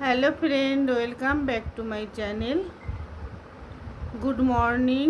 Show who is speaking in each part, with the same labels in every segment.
Speaker 1: Hello friend, welcome back to my channel. Good morning.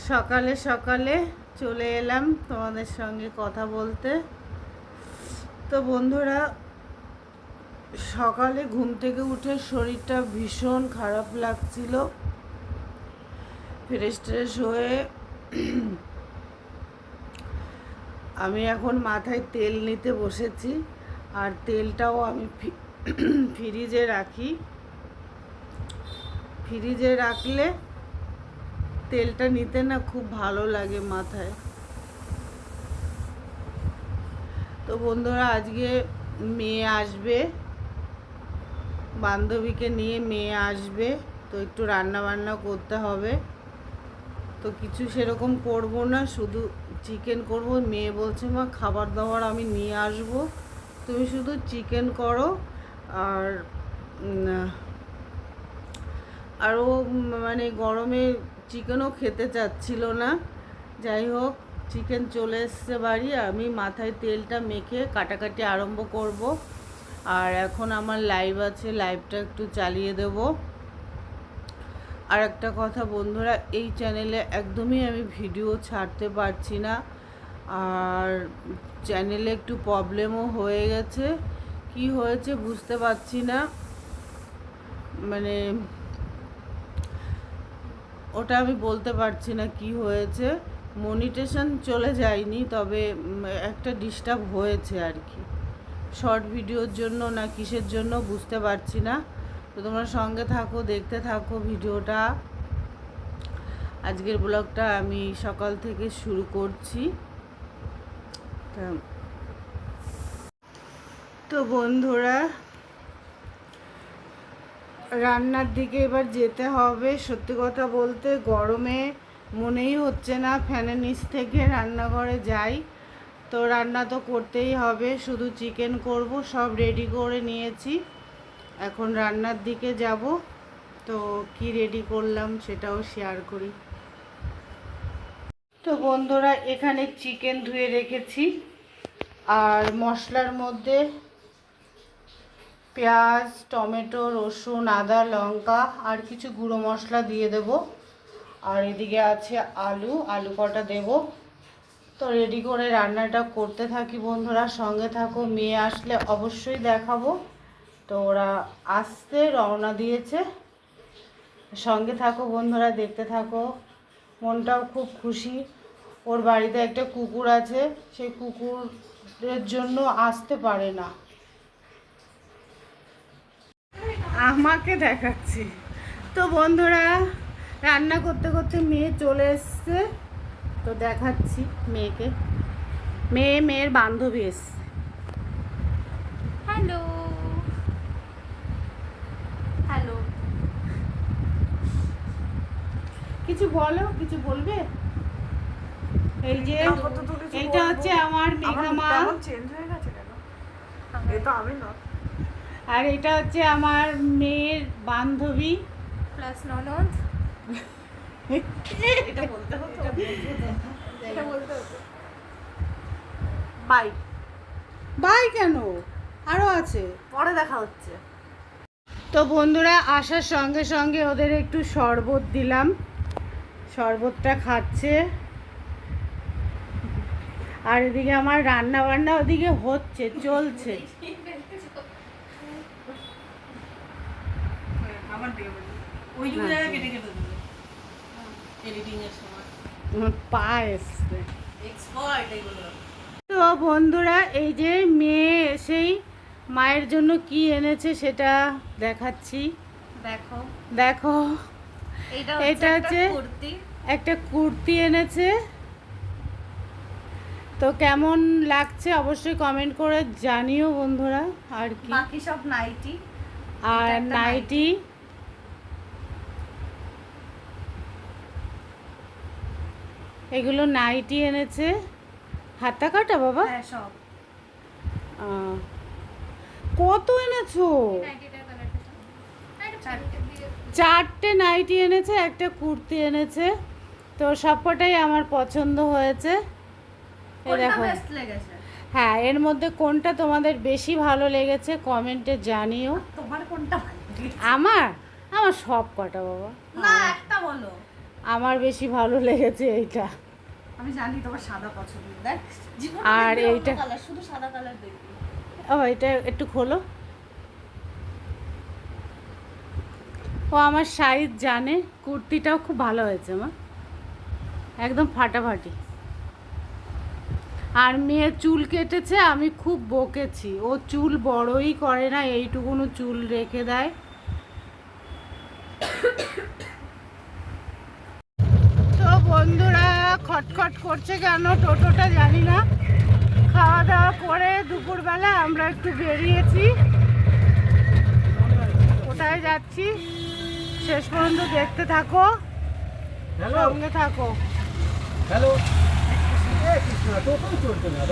Speaker 1: সকালে সকালে চলে এলাম তোমাদের সঙ্গে কথা বলতে। তো বন্ধুরা, সকালে ঘুম থেকে উঠে শরীরটা ভীষণ খারাপ লাগছিল। ফ্রেশ ট্রেশ হয়ে আমি এখন মাথায় তেল নিতে বসেছি। আর তেলটাও আমি ফ্রিজে রাখি। ফ্রিজে রাখলে তেলটা নিতে না খুব ভালো লাগে মাথায়। তো বন্ধুরা, আজকে মেয়ে আসবে, বান্ধবীকে নিয়ে মেয়ে আসবে, তো একটু রান্না বান্না করতে হবে। তো কিছু সেরকম করব না, শুধু চিকেন করব। মেয়ে বলছে, মা খাবার দাবার আমি নিয়ে আসব, তুমি শুধু চিকেন করো। আর আরও মানে গরমে চিকেনও খেতে চাচ্ছিল না। যাই হোক, চিকেন চলে এসছে বাড়ি। আমি মাথায় তেলটা মেখে কাটাকাটি আরম্ভ করব। আর এখন আমার লাইভ আছে, লাইভটা একটু চালিয়ে দেব। আর একটা কথা বন্ধুরা, এই চ্যানেলে একদমই আমি ভিডিও ছাড়তে পারছি না। আর চ্যানেলে একটু প্রবলেমও হয়ে গেছে। কি হয়েছে বুঝতে পারছি না, মানে ওটা আমি বলতে পারছি না কি হয়েছে। মনিটেশন চলে যায়নি, তবে একটা ডিস্টার্ব হয়েছে আর কি, শর্ট ভিডিওর জন্য না কিসের জন্য বুঝতে পারছি না। তো তোমরা সঙ্গে থাকো, দেখতে থাকো ভিডিওটা। আজকের ব্লগটা আমি সকাল থেকে শুরু করছি। তো বন্ধুরা, রান্নার দিকে এবার যেতে হবে। সত্যি কথা বলতে গরমে মনেই হচ্ছে না ফ্যানের নিচ থেকে রান্নাঘরে যাই। তো রান্না তো করতেই হবে, শুধু চিকেন করব। সব রেডি করে নিয়েছি, এখন রান্নার দিকে যাব। তো কি রেডি করলাম সেটাও শেয়ার করি। তো বন্ধুরা, এখানে চিকেন ধুয়ে রেখেছি। আর মশলার মধ্যে পেঁয়াজ, টমেটো, রসুন, আদা, লঙ্কা আর কিছু গুঁড়ো মশলা দিয়ে দেব। আর এদিকে আছে আলু কটা দেব। তো রেডি করে রান্নাটা করতে থাকি বন্ধুরা, সঙ্গে থাকো। মেয়ে আসলে অবশ্যই দেখাবো। তো ওরা আসতে রওনা দিয়েছে, সঙ্গে থাকো বন্ধুরা, দেখতে থাকো। মনটাও খুব খুশি। ওর বাড়িতে একটা কুকুর আছে, সেই কুকুরের জন্য আসতে পারে না। আমাকে দেখাচ্ছি। তো বন্ধুরা, রান্না করতে করতে মেয়ে চলে এসছে, তো দেখাচ্ছি মেয়েকে। মেয়ের বান্ধবী এসছে।
Speaker 2: হ্যালো হ্যালো,
Speaker 1: কিছু বলো, কিছু বলবে? এই যে এইটা হচ্ছে আমার মেঘামা,
Speaker 2: চেঞ্জ হয়ে গেছে কেন? এটা আমি না,
Speaker 1: আর এটা হচ্ছে আমার মেয়ের বান্ধবী
Speaker 2: প্লাস ননদ। এটা বলতে হতো, এটা বলতে হতো। বাই
Speaker 1: বাই কেন, আরও আছে,
Speaker 2: পরে দেখা হচ্ছে।
Speaker 1: তো বন্ধুরা, আসার সঙ্গে সঙ্গে ওদের একটু শরবত দিলাম, শরবতটা খাচ্ছে। আর এদিকে আমার রান্না বান্না ওদিকে হচ্ছে, চলছে। পা এসছে। তো বন্ধুরা, এই যে মেয়ে এসেই মায়ের জন্য কি এনেছে সেটা দেখাচ্ছি।
Speaker 2: দেখো
Speaker 1: দেখো,
Speaker 2: এটা হচ্ছে
Speaker 1: একটা কুর্তি এনেছে। তো কেমন লাগছে অবশ্যই কমেন্ট করে জানিও বন্ধুরা। আর কি,
Speaker 2: বাকি সব নাইটি
Speaker 1: আর নাইটি। এগুলো নাইটি এনেছে, হাতা কাটা বাবা।
Speaker 2: হ্যাঁ সব।
Speaker 1: কত এনেছো? চারটে নাইটি এনেছে, একটা কুর্তি এনেছে। তো সবকটাই আমার পছন্দ হয়েছে। এই দেখো, হ্যাঁ, এর মধ্যে কোনটা তোমাদের বেশি ভালো লেগেছে কমেন্টে জানিও।
Speaker 2: তোমার কোনটা ভালো লেগেছে?
Speaker 1: আমার আমার সব কটা বাবা।
Speaker 2: না, একটা বলো।
Speaker 1: আমার বেশি ভালো লেগেছে এইটা।
Speaker 2: আমি জানি তোমার সাদা পছন্দ। দেখ, জীবনে
Speaker 1: আর
Speaker 2: দেখবি অন্য
Speaker 1: এইটা?
Speaker 2: কালার, শুধু সাদা কালার দেখবি।
Speaker 1: ও, এটা একটু খোলো। ও আমার সাইজ জানে। কুর্তিটাও খুব ভালো হয়েছে মা, একদম ফাটাফাটি। আর মেয়ে চুল কেটেছে, আমি খুব বকেছি, ও চুল বড়ই করে না, এইটুকুনো চুল রেখে দেয়। তো বন্ধুরা, খটখট করছে কেন টোটোটা জানি না। খাওয়া দাওয়া করে দুপুরবেলা আমরা একটু বেরিয়েছি। কোথায় যাচ্ছি শেষ পর্যন্ত দেখতে থাকো, সঙ্গে থাকো।
Speaker 3: হ্যালো, কৃষ্ণ টোটো চলছে না।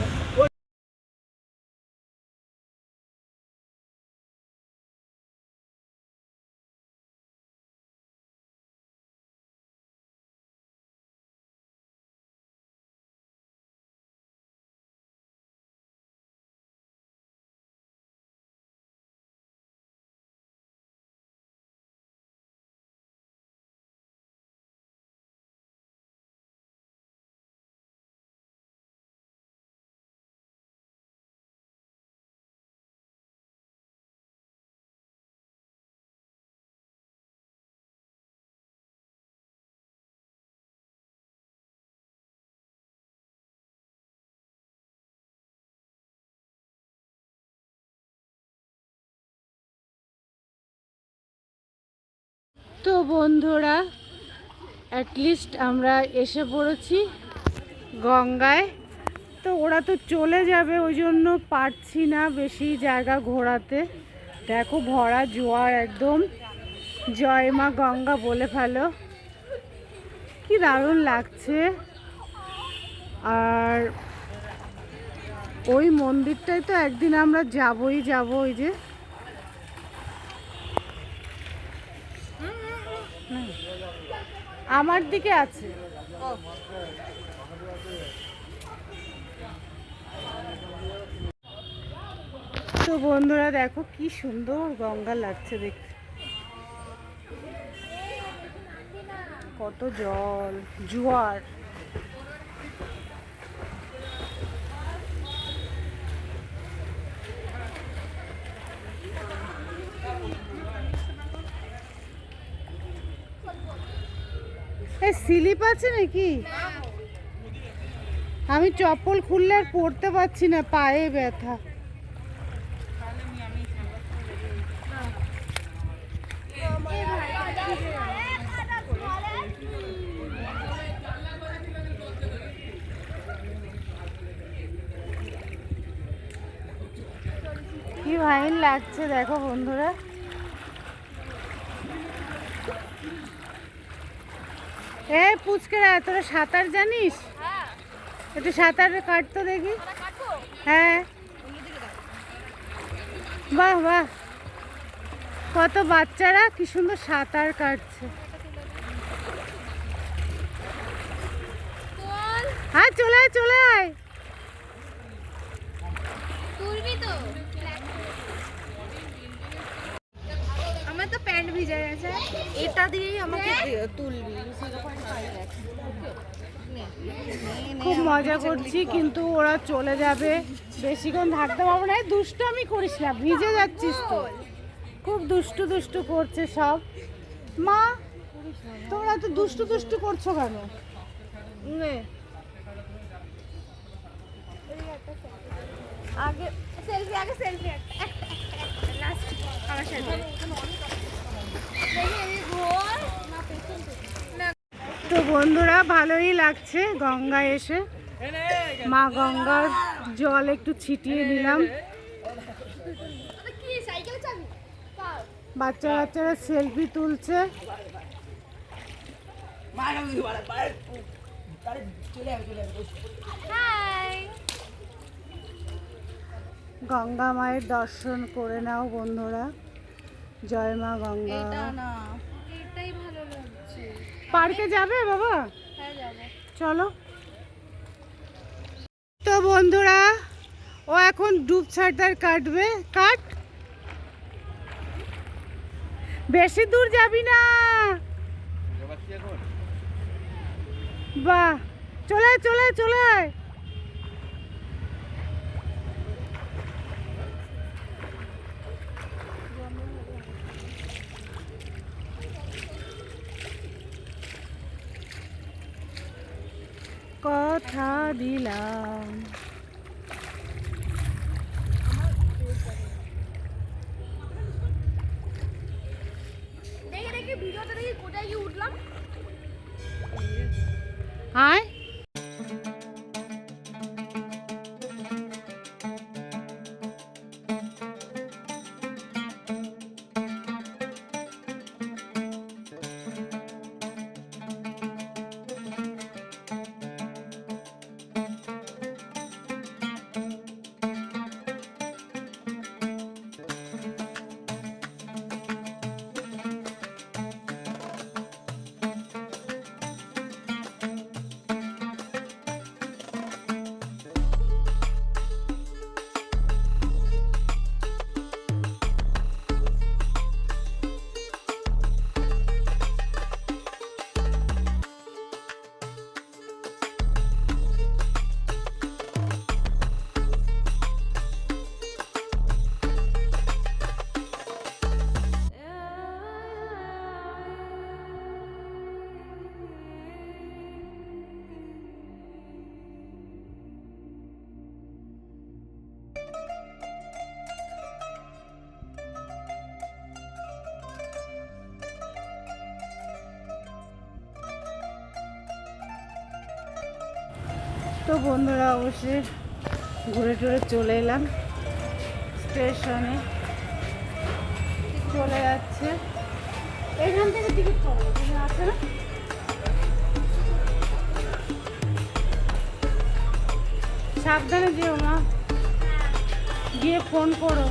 Speaker 1: তো বন্ধুরা, অ্যাটলিস্ট আমরা এসে পড়েছি গঙ্গায়। তো ওরা তো চলে যাবে, ওই জন্য পারছি না বেশি জায়গা ঘোরাতে। দেখো ভরা জোয়ার, একদম জয় মা গঙ্গা বলে ফেলো। কি দারুণ লাগছে। আর ওই মন্দিরটায় তো একদিন আমরা যাবই যাব। ওই যে আমার দিকে আছে। তো বন্ধুরা দেখো কি সুন্দর গঙ্গা লাগছে দেখতে, কত জল, জোয়ার। এই স্লিপ আছে নাকি? আমি চপ্পল খুললে আর পরতে পারছি না, পায়ে ব্যথা। কি ফাইন লাগছে দেখো বন্ধুরা। এ পুচকেরা, তোরা সাঁতার জানিস? একটু সাঁতার কাটতো দেখি। হ্যাঁ, বাহ বাহ, কত বাচ্চারা কি সুন্দর সাঁতার কাটছে। হ্যাঁ, চলে আয় চলে আয়।
Speaker 2: আমার তো প্যান্ট ভিজে গেছে, এটা দিয়েই আমাকে তুলবি।
Speaker 1: খুব মজা করছি, কিন্তু ওরা চলে যাবে, বেশিক্ষণ থাকতে পারবো না। দুষ্টু আমি করিস না, ভিজে যাচ্ছিস তো। খুব দুষ্টু দুষ্টু করছে সব। মা, তোমরা তো দুষ্টু দুষ্টু করছো কেন?
Speaker 2: আগে সেলফি, আগে সেলফি লাস্ট আমার সাথে।
Speaker 1: তো বন্ধুরা, ভালোই লাগছে গঙ্গায় এসে। মা গঙ্গার জল একটু ছিটিয়ে নিলাম। বাচ্চা বাচ্চারা সেলফি তুলছে। গঙ্গা মায়ের দর্শন করে নাও বন্ধুরা। জয় মা গঙ্গা।
Speaker 2: এটাই ভালো লাগছে।
Speaker 1: পার্কে যাবে বাবা?
Speaker 2: হ্যাঁ, যাবো।
Speaker 1: চলো। তো বন্ধুরা, ও এখন ডুব সাঁতার কাটবে। কাট, বেশি দূর যাবি না। বাহ, চলে আয়, চলে আয়, চলে আয়। কথা দিলাম।
Speaker 2: দেখে দেখে ভিডিওটা দেখে কোথায় গিয়ে উঠলাম।
Speaker 1: আয়, তো বন্ধুরা অবশ্যই ঘুরে টুরে চলে এলাম স্টেশনে। চলে যাচ্ছে এখান থেকে টিকিট করবো, তুমি আছে না? সাবধানে যেও মা, গিয়ে ফোন করো।